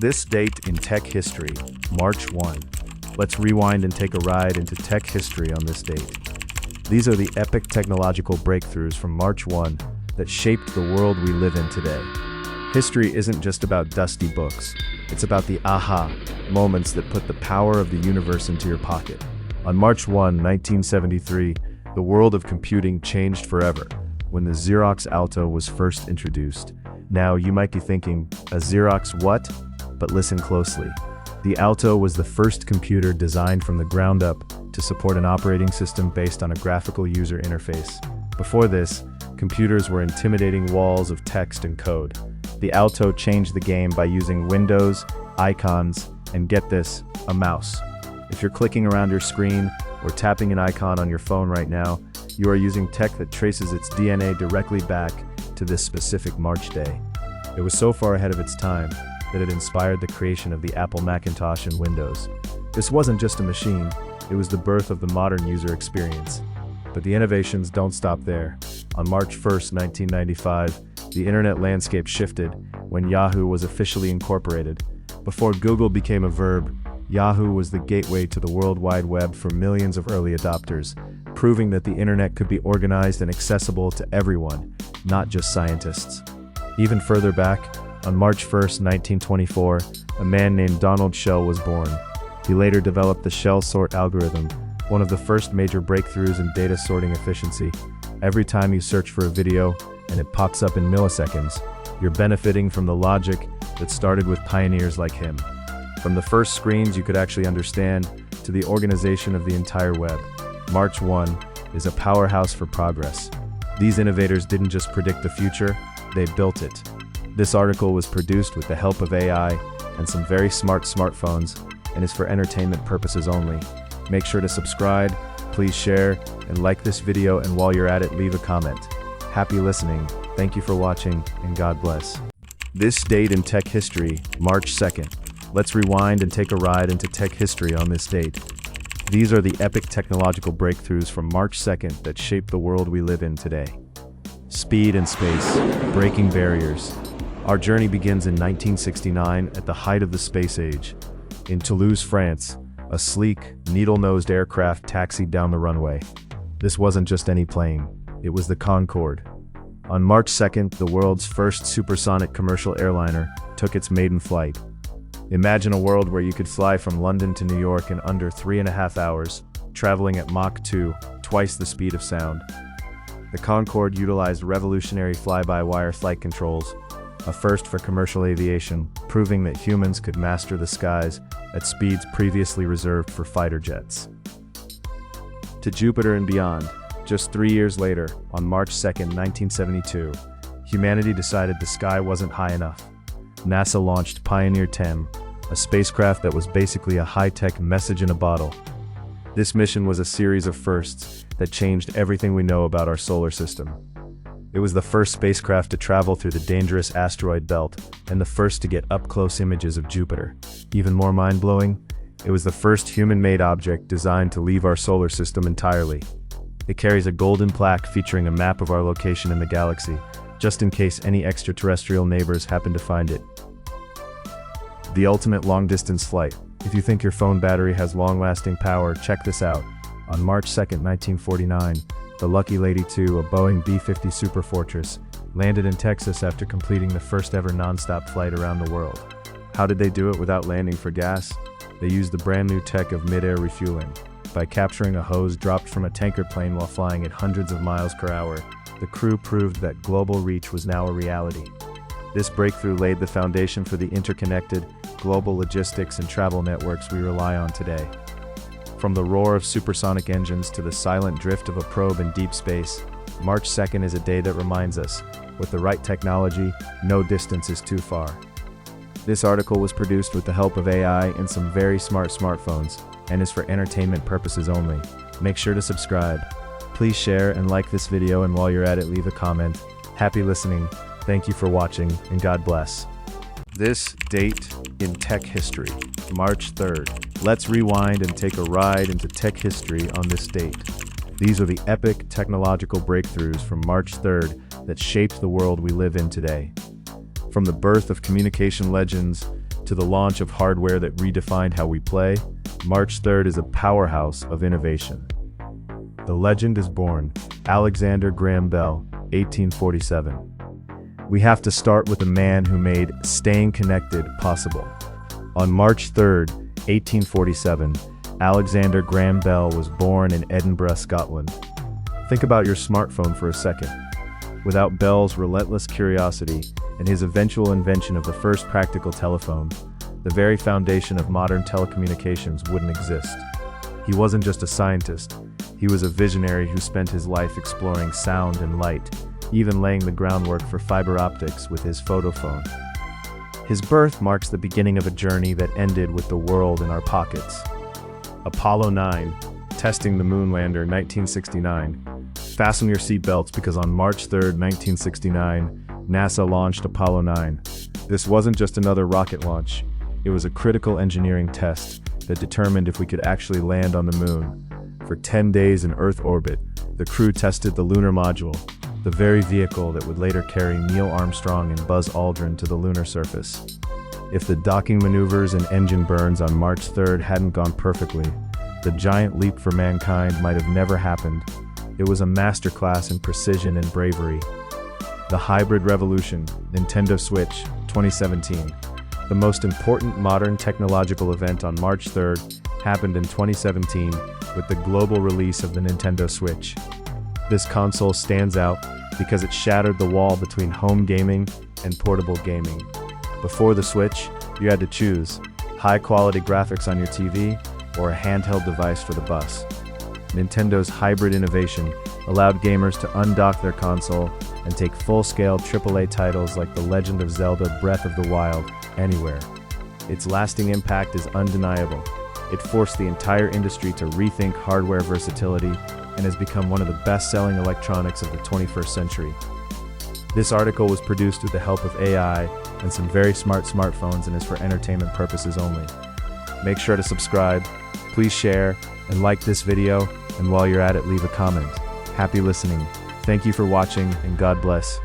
This date in tech history, March 1. Let's rewind and take a ride into tech history on this date. These are the epic technological breakthroughs from March 1 that shaped the world we live in today. History isn't just about dusty books. It's about the aha moments that put the power of the universe into your pocket. On March 1, 1973, the world of computing changed forever when the Xerox Alto was first introduced. Now, you might be thinking, a Xerox what? But listen closely. The Alto was the first computer designed from the ground up to support an operating system based on a graphical user interface. Before this, computers were intimidating walls of text and code. The Alto changed the game by using windows, icons, and get this, a mouse. If you're clicking around your screen or tapping an icon on your phone right now, you are using tech that traces its DNA directly back to this specific March day. It was so far ahead of its time that it inspired the creation of the Apple Macintosh and Windows. This wasn't just a machine, it was the birth of the modern user experience. But the innovations don't stop there. On March 1st, 1995, the internet landscape shifted when Yahoo was officially incorporated. Before Google became a verb, Yahoo was the gateway to the World Wide Web for millions of early adopters, proving that the internet could be organized and accessible to everyone, not just scientists. Even further back, on March 1st, 1924, a man named Donald Shell was born. He later developed the Shell sort algorithm, one of the first major breakthroughs in data sorting efficiency. Every time you search for a video and it pops up in milliseconds, you're benefiting from the logic that started with pioneers like him. From the first screens you could actually understand to the organization of the entire web, March 1 is a powerhouse for progress. These innovators didn't just predict the future, they built it. This article was produced with the help of AI and some very smart smartphones and is for entertainment purposes only. Make sure to subscribe, please share, and like this video, and while you're at it, leave a comment. Happy listening, thank you for watching, and God bless. This date in tech history, March 2nd. Let's rewind and take a ride into tech history on this date. These are the epic technological breakthroughs from March 2nd that shaped the world we live in today. Speed and space, breaking barriers. Our journey begins in 1969 at the height of the space age. In Toulouse, France, a sleek, needle-nosed aircraft taxied down the runway. This wasn't just any plane, it was the Concorde. On March 2nd, the world's first supersonic commercial airliner took its maiden flight. Imagine a world where you could fly from London to New York in under 3.5 hours, traveling at Mach 2, twice the speed of sound. The Concorde utilized revolutionary fly-by-wire flight controls, a first for commercial aviation, proving that humans could master the skies at speeds previously reserved for fighter jets. To Jupiter and beyond, just 3 years later, on March 2nd, 1972, humanity decided the sky wasn't high enough. NASA launched Pioneer 10, a spacecraft that was basically a high-tech message in a bottle. This mission was a series of firsts that changed everything we know about our solar system. It was the first spacecraft to travel through the dangerous asteroid belt and the first to get up-close images of Jupiter. Even more mind-blowing, it was the first human-made object designed to leave our solar system entirely. It carries a golden plaque featuring a map of our location in the galaxy, just in case any extraterrestrial neighbors happen to find it. The ultimate long-distance flight. If you think your phone battery has long-lasting power, check this out. On March 2nd, 1949, the Lucky Lady 2, a Boeing B-50 Superfortress, landed in Texas after completing the first ever non-stop flight around the world. How did they do it without landing for gas? They used the brand new tech of mid-air refueling. By capturing a hose dropped from a tanker plane while flying at hundreds of miles per hour, the crew proved that global reach was now a reality. This breakthrough laid the foundation for the interconnected, global logistics and travel networks we rely on today. From the roar of supersonic engines to the silent drift of a probe in deep space, March 2nd is a day that reminds us, with the right technology, no distance is too far. This article was produced with the help of AI and some very smart smartphones, and is for entertainment purposes only. Make sure to subscribe. Please share and like this video, and while you're at it, leave a comment. Happy listening, thank you for watching, and God bless. This date in tech history, March 3rd. Let's rewind and take a ride into tech history on this date. These are the epic technological breakthroughs from March 3rd that shaped the world we live in today. From the birth of communication legends to the launch of hardware that redefined how we play, March 3rd is a powerhouse of innovation. The legend is born, Alexander Graham Bell, 1847. We have to start with the man who made staying connected possible. On March 3rd, 1847, Alexander Graham Bell was born in Edinburgh, Scotland. Think about your smartphone for a second. Without Bell's relentless curiosity and his eventual invention of the first practical telephone, the very foundation of modern telecommunications wouldn't exist. He wasn't just a scientist, he was a visionary who spent his life exploring sound and light, even laying the groundwork for fiber optics with his photophone. His birth marks the beginning of a journey that ended with the world in our pockets. Apollo 9, testing the moon lander, 1969. Fasten your seatbelts because on March 3rd, 1969, NASA launched Apollo 9. This wasn't just another rocket launch, it was a critical engineering test that determined if we could actually land on the moon. For 10 days in Earth orbit, the crew tested the lunar module, the very vehicle that would later carry Neil Armstrong and Buzz Aldrin to the lunar surface. If the docking maneuvers and engine burns on March 3rd hadn't gone perfectly, the giant leap for mankind might have never happened. It was a masterclass in precision and bravery. The hybrid revolution, Nintendo Switch, 2017. The most important modern technological event on March 3rd happened in 2017 with the global release of the Nintendo Switch. This console stands out because it shattered the wall between home gaming and portable gaming. Before the Switch, you had to choose high-quality graphics on your TV or a handheld device for the bus. Nintendo's hybrid innovation allowed gamers to undock their console and take full-scale AAA titles like The Legend of Zelda: Breath of the Wild anywhere. Its lasting impact is undeniable. It forced the entire industry to rethink hardware versatility and has become one of the best-selling electronics of the 21st century. This article was produced with the help of AI and some very smart smartphones and is for entertainment purposes only. Make sure to subscribe, please share, and like this video, and while you're at it, leave a comment. Happy listening. Thank you for watching, and God bless.